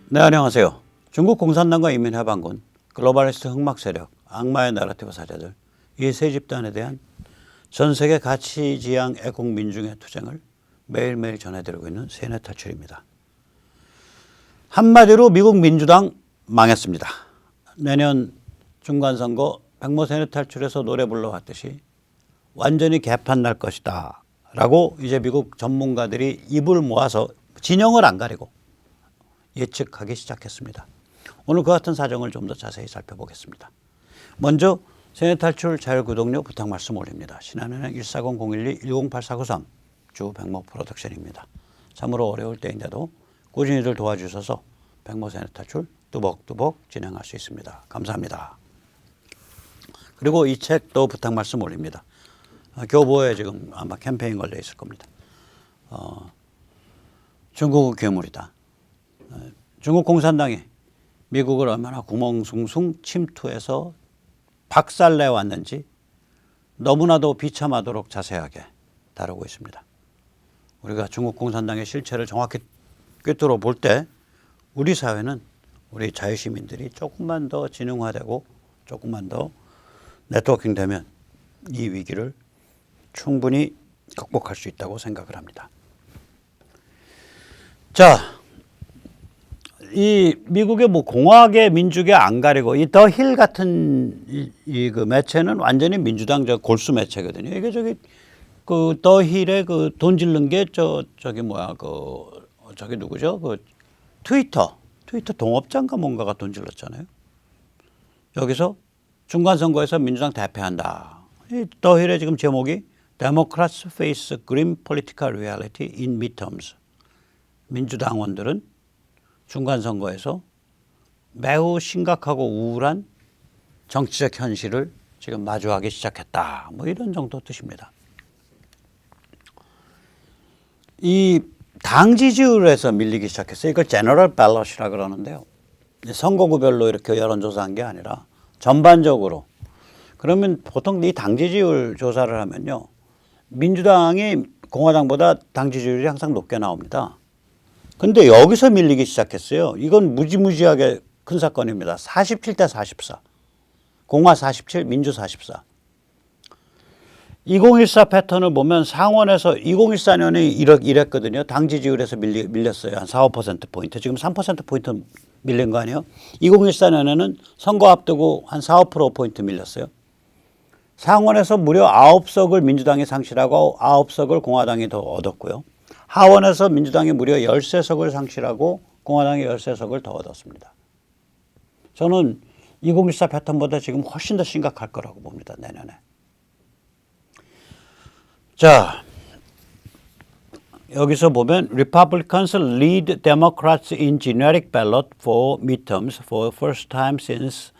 네, 안녕하세요. 중국 공산당과 인민해방군, 글로벌리스트 흑막 세력, 악마의 내러티브 사제들, 이 세 집단에 대한 전 세계 가치 지향 애국 민중의 투쟁을 매일매일 전해드리고 있는 세뇌 탈출입니다. 한마디로 미국 민주당 망했습니다. 내년 중간선거 백모 세뇌 탈출에서 노래 불러왔듯이 완전히 개판 날 것이다 라고 이제 미국 전문가들이 입을 모아서 진영을 안 가리고 예측하기 시작했습니다. 오늘 그 같은 사정을 좀 더 자세히 살펴보겠습니다. 먼저 세뇌 탈출 자율구독료 부탁 말씀 올립니다. 신한은행 140-012-108493 주 백모 프로덕션입니다. 참으로 어려울 때인데도 꾸준히들 도와주셔서 백모 세뇌 탈출 뚜벅뚜벅 진행할 수 있습니다. 감사합니다. 그리고 이 책도 부탁 말씀 올립니다. 교보에 지금 아마 캠페인 걸려 있을 겁니다. 중국은 괴물이다. 중국 공산당이 미국을 얼마나 구멍숭숭 침투해서 박살내왔는지 너무나도 비참하도록 자세하게 다루고 있습니다. 우리가 중국 공산당의 실체를 정확히 꿰뚫어 볼 때 우리 사회는 우리 자유시민들이 조금만 더 진흥화되고 조금만 더 네트워킹되면 이 위기를 충분히 극복할 수 있다고 생각을 합니다. 자, 이 미국의 뭐 공화계 민주계 안 가리고 이 더 힐 같은 그 매체는 완전히 민주당 저 골수 매체거든요. 이게 저기 그 더 힐의 그 돈 질른 게 저기 뭐야 그 저기 누구죠? 그 트위터 동업자인가 뭔가가 돈 질렀잖아요. 여기서 중간 선거에서 민주당 대패한다. 이 더 힐의 지금 제목이 Democrats face grim political reality in midterms. 민주당원들은 중간선거에서 매우 심각하고 우울한 정치적 현실을 지금 마주하기 시작했다. 뭐 이런 정도 뜻입니다. 이 당 지지율에서 밀리기 시작했어요. 이걸 제너럴 밸럿이라 그러는데요. 선거구별로 이렇게 여론조사한 게 아니라 전반적으로. 그러면 보통 이 당 지지율 조사를 하면요. 민주당이 공화당보다 당 지지율이 항상 높게 나옵니다. 근데 여기서 밀리기 시작했어요. 이건 무지무지하게 큰 사건입니다. 47대 44. 공화 47, 민주 44. 2014 패턴을 보면 상원에서 2014년에 이랬거든요. 당 지지율에서 밀렸어요. 한 4, 5%포인트. 지금 3%포인트 밀린 거 아니에요? 2014년에는 선거 앞두고 한 4, 5%포인트 밀렸어요. 상원에서 무려 9석을 민주당이 상실하고 9석을 공화당이 더 얻었고요. 하원에서 민주당이 무려 13석을 상실하고 공화당이 13석을 더 얻었습니다. 저는 2014 패턴보다 지금 훨씬 더 심각할 거라고 봅니다. 내년에. 자, 여기서 보면 Republicans lead Democrats in generic ballot for midterms for the first time since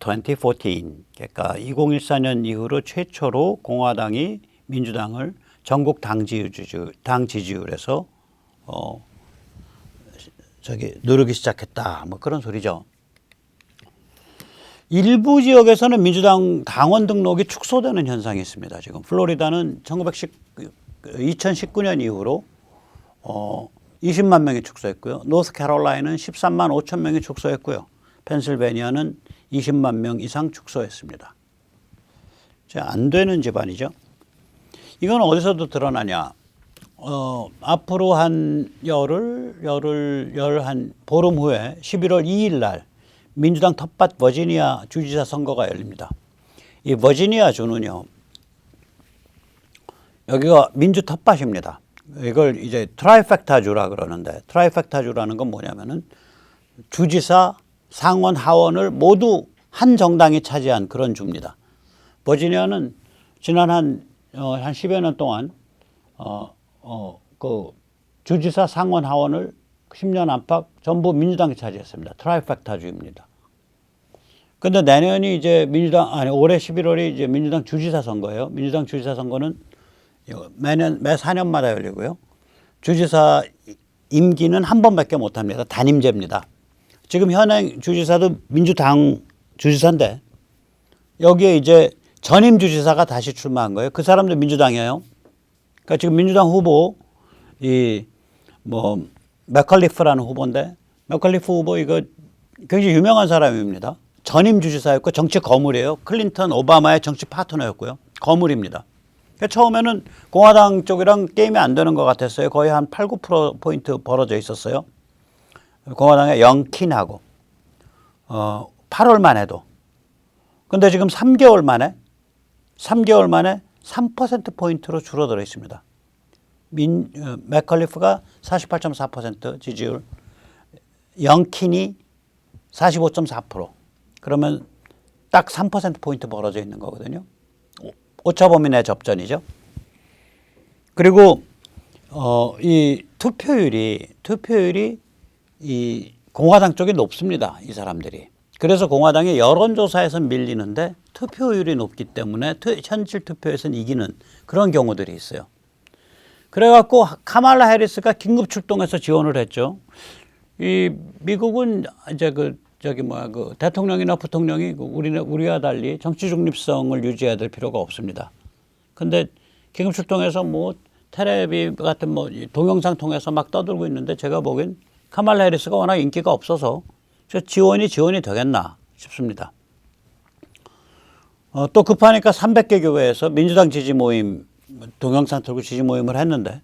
2014. 그러니까 2014년 이후로 최초로 공화당이 민주당을 전국 당 지지율에서 누르기 시작했다. 뭐 그런 소리죠. 일부 지역에서는 민주당 당원 등록이 축소되는 현상이 있습니다. 지금 플로리다는 2019년 이후로 20만 명이 축소했고요. 노스캐롤라이나는 13만 5천 명이 축소했고요. 펜실베니아는 20만 명 이상 축소했습니다. 안 되는 집안이죠. 이건 어디서도 드러나냐. 앞으로 한 한 보름 후에 11월 2일 날 민주당 텃밭 버지니아 주지사 선거가 열립니다. 이 버지니아 주는요. 여기가 민주 텃밭입니다. 이걸 이제 트라이팩타 주라 그러는데 트라이팩타 주라는 건 뭐냐면은 주지사, 상원, 하원을 모두 한 정당이 차지한 그런 주입니다. 버지니아는 지난 한 10여 년 동안, 그 주지사, 상원, 하원을 10년 안팎 전부 민주당이 차지했습니다. 트라이팩타주입니다. 근데 내년이 이제 올해 11월이 이제 민주당 주지사 선거예요. 민주당 주지사 선거는 매 4년마다 열리고요. 주지사 임기는 한 번밖에 못 합니다. 단임제입니다. 지금 현행 주지사도 민주당 주지사인데 여기에 이제 전임 주지사가 다시 출마한 거예요. 그 사람도 민주당이에요. 그러니까 지금 민주당 후보 맥컬리프라는 후보인데 맥칼리프 후보 이거 굉장히 유명한 사람입니다. 전임 주지사였고 정치 거물이에요. 클린턴 오바마의 정치 파트너였고요. 거물입니다. 그러니까 처음에는 공화당 쪽이랑 게임이 안 되는 것 같았어요. 거의 한 8, 9%포인트 벌어져 있었어요. 공화당의 영킨하고 8월만 해도. 근데 지금 3개월 만에 3%포인트로 줄어들어 있습니다. 맥칼리프가 48.4% 지지율, 영킨이 45.4%. 그러면 딱 3%포인트 벌어져 있는 거거든요. 오차범위 내 접전이죠. 그리고 이 투표율이 이 공화당 쪽이 높습니다. 이 사람들이. 그래서 공화당이 여론조사에서 밀리는데 투표율이 높기 때문에 현실 투표에서는 이기는 그런 경우들이 있어요. 그래갖고 카말라 해리스가 긴급 출동해서 지원을 했죠. 이 미국은 이제 그 대통령이나 부통령이 우리와 달리 정치 중립성을 유지해야 될 필요가 없습니다. 근데 긴급 출동해서 뭐 텔레비 같은 뭐 동영상 통해서 막 떠들고 있는데 제가 보기엔 카말라 해리스가 워낙 인기가 없어서 지원이 되겠나 싶습니다. 또 급하니까 300개 교회에서 민주당 지지 모임 동영상 틀고 지지 모임을 했는데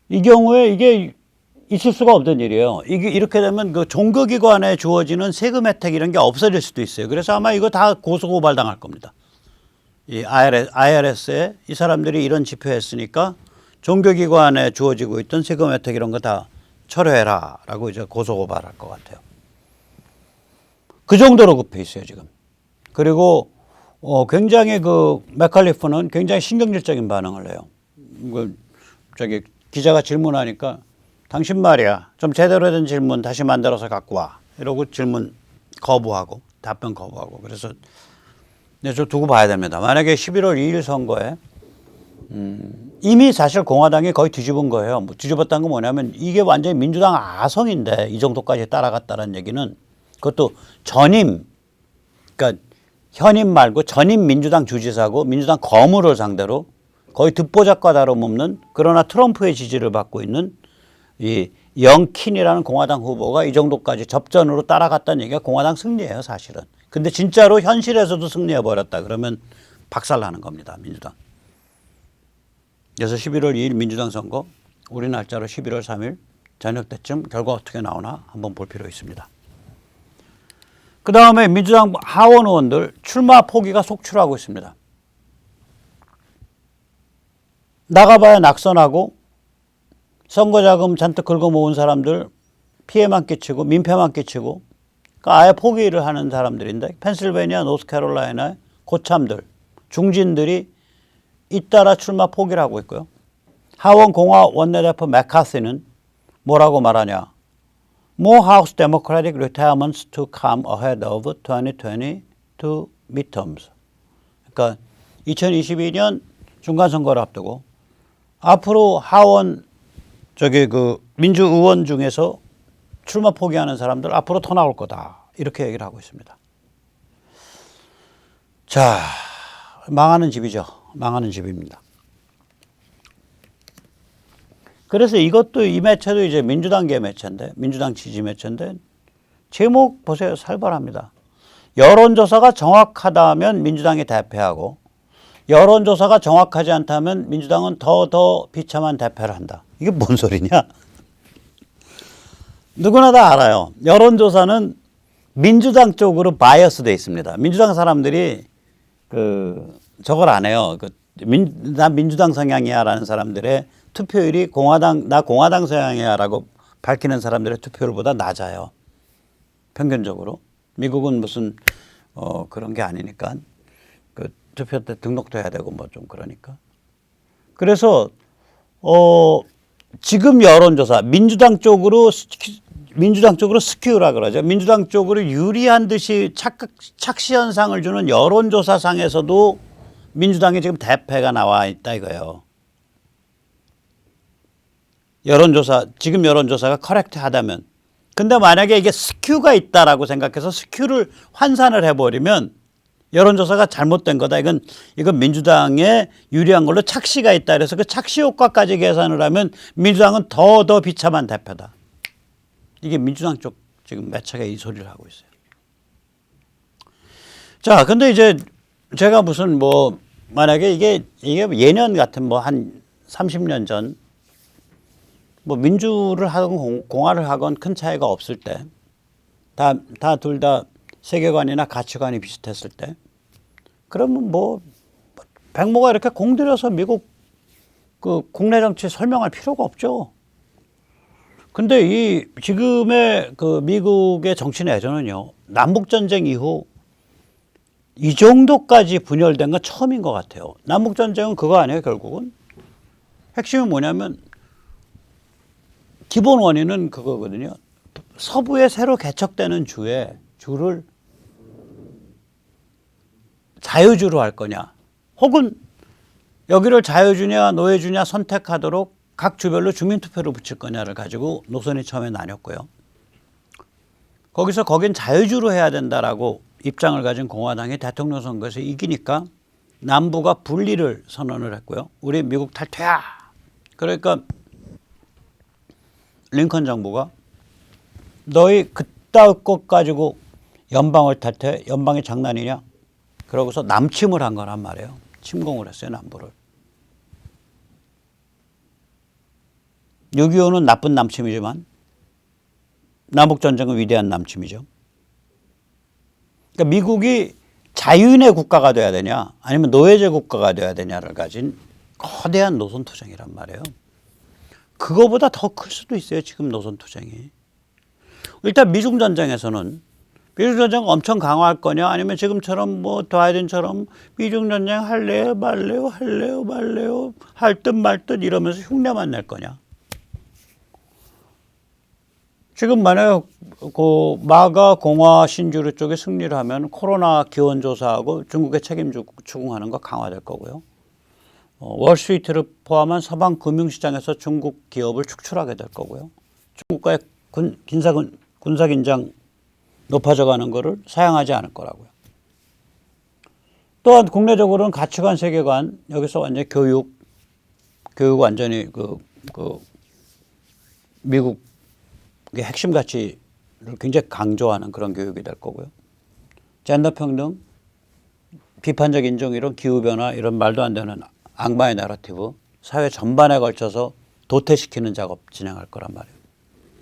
이 경우에 이게 있을 수가 없던 일이에요. 이게 이렇게 되면 그 종교기관에 주어지는 세금 혜택 이런 게 없어질 수도 있어요. 그래서 아마 이거 다 고소고발 당할 겁니다. 이 IRS에 이 사람들이 이런 집회했으니까 종교기관에 주어지고 있던 세금 혜택 이런 거 다 철회해라라고 이제 고소고발할 것 같아요. 그 정도로 급해 있어요 지금. 그리고 굉장히 그 맥칼리프는 굉장히 신경질적인 반응을 해요. 기자가 질문하니까 당신 말이야 좀 제대로 된 질문 다시 만들어서 갖고 와 이러고 질문 거부하고 답변 거부하고 그래서 저 두고 봐야 됩니다. 만약에 11월 2일 선거에 이미 사실 공화당이 거의 뒤집은 거예요. 뭐 뒤집었다는 건 뭐냐면 이게 완전히 민주당 아성인데 이 정도까지 따라갔다는 얘기는 그것도 그러니까 현임 말고 전임 민주당 주지사고 민주당 거물을 상대로 거의 듣보잡과 다름없는 그러나 트럼프의 지지를 받고 있는 이 영킨이라는 공화당 후보가 이 정도까지 접전으로 따라갔다는 얘기가 공화당 승리예요 사실은. 근데 진짜로 현실에서도 승리해버렸다 그러면 박살나는 겁니다 민주당. 그래서 11월 2일 민주당 선거 우리 날짜로 11월 3일 저녁 때쯤 결과 어떻게 나오나 한번 볼 필요 있습니다. 그 다음에 민주당 하원 의원들 출마 포기가 속출하고 있습니다. 나가봐야 낙선하고 선거자금 잔뜩 긁어 모은 사람들 피해만 끼치고 민폐만 끼치고 그러니까 아예 포기를 하는 사람들인데 펜실베니아, 노스캐롤라이나의 고참들, 중진들이 잇따라 출마 포기를 하고 있고요. 하원 공화 원내대표 맥카시는 뭐라고 말하냐. More House Democratic retirements to come ahead of 2022 midterms. 그러니까 2022년 중간선거를 앞두고 앞으로 하원 민주의원 중에서 출마 포기하는 사람들 앞으로 더 나올 거다. 이렇게 얘기를 하고 있습니다. 자, 망하는 집이죠. 망하는 집입니다. 그래서 이것도 이 매체도 이제 민주당계 매체인데, 민주당 지지 매체인데, 제목 보세요. 살벌합니다. 여론조사가 정확하다면 민주당이 대패하고, 여론조사가 정확하지 않다면 민주당은 더 비참한 대패를 한다. 이게 뭔 소리냐? 누구나 다 알아요. 여론조사는 민주당 쪽으로 바이어스 돼 있습니다. 민주당 사람들이 저걸 안 해요. 나 민주당 성향이야 라는 사람들의 투표율이 나 공화당 성향이야 라고 밝히는 사람들의 투표율보다 낮아요. 평균적으로. 미국은 무슨 그런 게 아니니까 투표 때 등록도 해야 되고 뭐 좀 그러니까. 그래서 지금 여론조사 민주당 쪽으로 스큐라 그러죠. 민주당 쪽으로 유리한 듯이 착시 현상을 주는 여론조사상에서도 민주당이 지금 대패가 나와 있다 이거예요. 지금 여론조사가 커렉트하다면. 근데 만약에 이게 스큐가 있다라고 생각해서 스큐를 환산을 해버리면 여론조사가 잘못된 거다. 이건 민주당에 유리한 걸로 착시가 있다. 그래서 그 착시 효과까지 계산을 하면 민주당은 더 비참한 대패다. 이게 민주당 쪽 지금 매체가 이 소리를 하고 있어요. 자, 근데 이제 제가 무슨 뭐 만약에 이게 예년 같은 뭐 한 30년 전 뭐 민주를 하건 공화를 하건 큰 차이가 없을 때 둘 다 세계관이나 가치관이 비슷했을 때 그러면 뭐 백모가 이렇게 공들여서 미국 그 국내 정치 설명할 필요가 없죠. 근데 이 지금의 그 미국의 정치 내전은요, 남북 전쟁 이후 이 정도까지 분열된 건 처음인 것 같아요. 남북 전쟁은 그거 아니에요, 결국은. 핵심은 뭐냐면 기본 원인은 그거거든요. 서부에 새로 개척되는 주를 자유주로 할 거냐, 혹은 여기를 자유주냐 노예주냐 선택하도록 각 주별로 주민투표를 붙일 거냐를 가지고 노선이 처음에 나뉘었고요. 거긴 자유주로 해야 된다라고 입장을 가진 공화당이 대통령 선거에서 이기니까 남부가 분리를 선언을 했고요. 우리 미국 탈퇴야. 그러니까 링컨 정부가 너희 그따위 것 가지고 연방을 탈퇴? 연방이 장난이냐? 그러고서 남침을 한 거란 말이에요. 침공을 했어요, 남부를. 6.25는 나쁜 남침이지만 남북전쟁은 위대한 남침이죠. 그러니까 미국이 자유인의 국가가 돼야 되냐 아니면 노예제 국가가 돼야 되냐를 가진 거대한 노선투쟁이란 말이에요. 그거보다 더 클 수도 있어요, 지금 노선투쟁이. 일단 미중전쟁에서는 미중전쟁 엄청 강화할 거냐 아니면 지금처럼 뭐 바이든처럼 미중전쟁 할래요 말래요 할 듯 말 듯 이러면서 흉내만 낼 거냐. 지금 만약에 그 마가 공화 신주류 쪽에 승리를 하면 코로나 기원 조사하고 중국의 책임 추궁하는 거 강화될 거고요. 월스트리트를 포함한 서방 금융시장에서 중국 기업을 축출하게 될 거고요. 중국과의 군사 긴장 높아져 가는 거를 사양하지 않을 거라고요. 또한 국내적으로는 가치관, 세계관, 여기서 완전히 교육 완전히 미국의 핵심 가치를 굉장히 강조하는 그런 교육이 될 거고요. 젠더 평등, 비판적 인종이론, 기후변화 이런 말도 안 되는 악마의 내러티브 사회 전반에 걸쳐서 도태시키는 작업 진행할 거란 말이에요.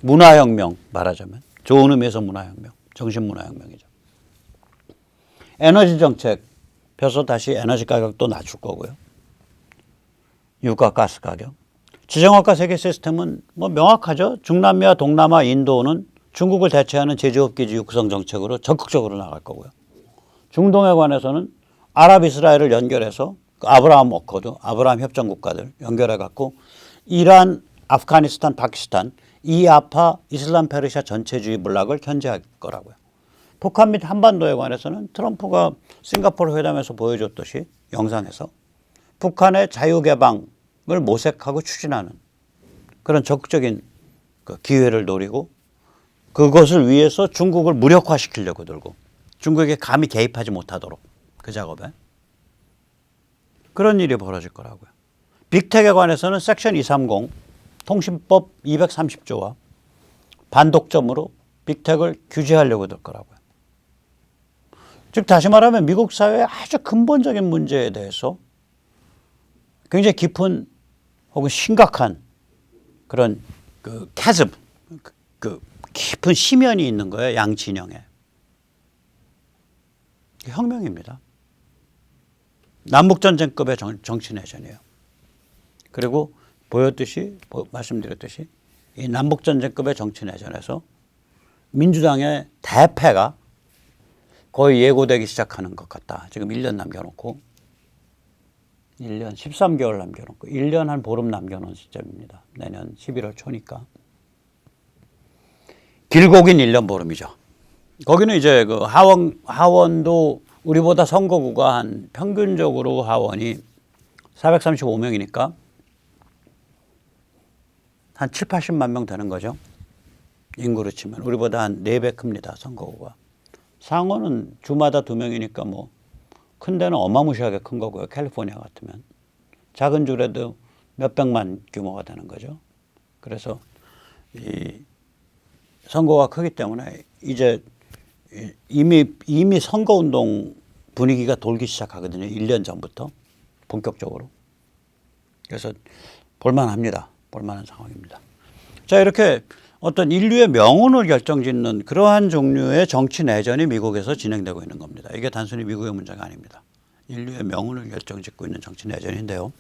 문화혁명 말하자면 좋은 의미에서 문화혁명, 정신문화혁명이죠. 에너지 정책 펴서 다시 에너지 가격도 낮출 거고요. 유가, 가스 가격. 지정학과 세계 시스템은 뭐 명확하죠. 중남미와 동남아, 인도는 중국을 대체하는 제조업 기지 육성 정책으로 적극적으로 나갈 거고요. 중동에 관해서는 아랍이스라엘을 연결해서 아브라함 어코드, 아브라함 협정 국가들 연결해 갖고 이란, 아프가니스탄, 파키스탄, 이아파, 이슬람 페르시아 전체주의 문락을 견제할 거라고요. 북한 및 한반도에 관해서는 트럼프가 싱가포르 회담에서 보여줬듯이 영상에서 북한의 자유개방을 모색하고 추진하는 그런 적극적인 기회를 노리고 그것을 위해서 중국을 무력화시키려고 들고 중국에게 감히 개입하지 못하도록 그 작업에 그런 일이 벌어질 거라고요. 빅텍에 관해서는 섹션 230 통신법 230조와 반독점으로 빅텍을 규제하려고 들 거라고요. 즉 다시 말하면 미국 사회의 아주 근본적인 문제에 대해서 굉장히 깊은 혹은 심각한 그런 캐즘, 깊은 심연이 있는 거예요. 양 진영에. 혁명입니다. 남북전쟁급의 정치 내전이에요. 그리고 말씀드렸듯이 이 남북전쟁급의 정치 내전에서 민주당의 대패가 거의 예고되기 시작하는 것 같다. 지금 1년 남겨놓고 1년 13개월 남겨놓고 1년 한 보름 남겨놓은 시점입니다. 내년 11월 초니까. 길고 긴 1년 보름이죠. 거기는 이제 그 하원도 우리보다 선거구가 한 평균적으로 하원이 435명이니까 한 7, 80만 명 되는 거죠. 인구로 치면. 우리보다 한 4배 큽니다. 선거구가. 상원은 주마다 2명이니까 뭐 큰 데는 어마무시하게 큰 거고요. 캘리포니아 같으면. 작은 주라도 몇백만 규모가 되는 거죠. 그래서 이 선거가 크기 때문에 이제 이미 선거운동 분위기가 돌기 시작하거든요. 1년 전부터 본격적으로. 그래서 볼만합니다. 볼만한 상황입니다. 자, 이렇게 어떤 인류의 명운을 결정짓는 그러한 종류의 정치 내전이 미국에서 진행되고 있는 겁니다. 이게 단순히 미국의 문제가 아닙니다. 인류의 명운을 결정짓고 있는 정치 내전인데요.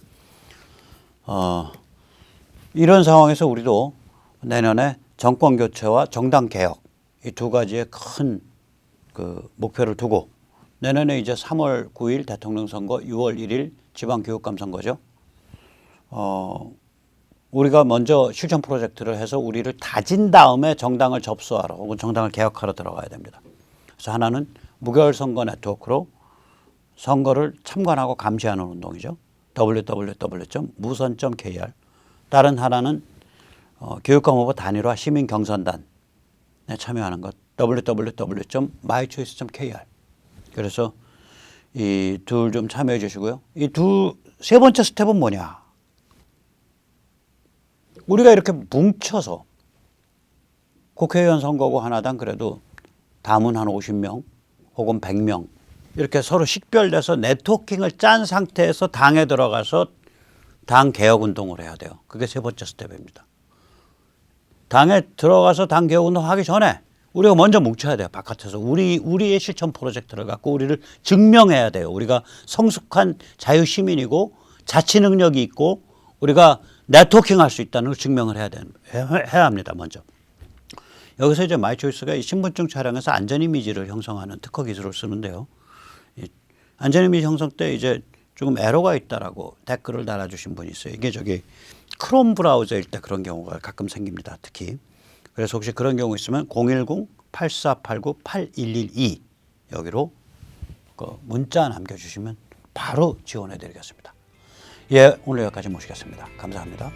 이런 상황에서 우리도 내년에 정권 교체와 정당 개혁 이 두 가지의 큰 그 목표를 두고 내년에 이제 3월 9일 대통령 선거, 6월 1일 지방교육감 선거죠. 우리가 먼저 실천 프로젝트를 해서 우리를 다진 다음에 정당을 접수하러 혹은 정당을 개혁하러 들어가야 됩니다. 그래서 하나는 무결 선거 네트워크로 선거를 참관하고 감시하는 운동이죠. www.mu선.kr. 다른 하나는 교육감 후보 단일화 시민 경선단에 참여하는 것. www.mychoice.kr. 그래서 이 둘 좀 참여해 주시고요. 세 번째 스텝은 뭐냐? 우리가 이렇게 뭉쳐서 국회의원 선거구 하나당 그래도 담은 한 50명 혹은 100명 이렇게 서로 식별돼서 네트워킹을 짠 상태에서 당에 들어가서 당 개혁 운동을 해야 돼요. 그게 세 번째 스텝입니다. 당에 들어가서 당 개혁 운동 하기 전에 우리가 먼저 뭉쳐야 돼요. 바깥에서 우리의 실천 프로젝트를 갖고 우리를 증명해야 돼요. 우리가 성숙한 자유시민이고 자치 능력이 있고 우리가 네트워킹 할 수 있다는 걸 증명을 해야 합니다. 먼저. 여기서 이제 마이초이스가 이 신분증 촬영에서 안전 이미지를 형성하는 특허 기술을 쓰는데요. 안전 이미지 형성 때 이제 조금 에러가 있다라고 댓글을 달아주신 분이 있어요. 이게 크롬 브라우저일 때 그런 경우가 가끔 생깁니다. 특히. 그래서 혹시 그런 경우 있으면 010-8489-8112 여기로 그 문자 남겨주시면 바로 지원해 드리겠습니다. 예, 오늘 여기까지 모시겠습니다. 감사합니다.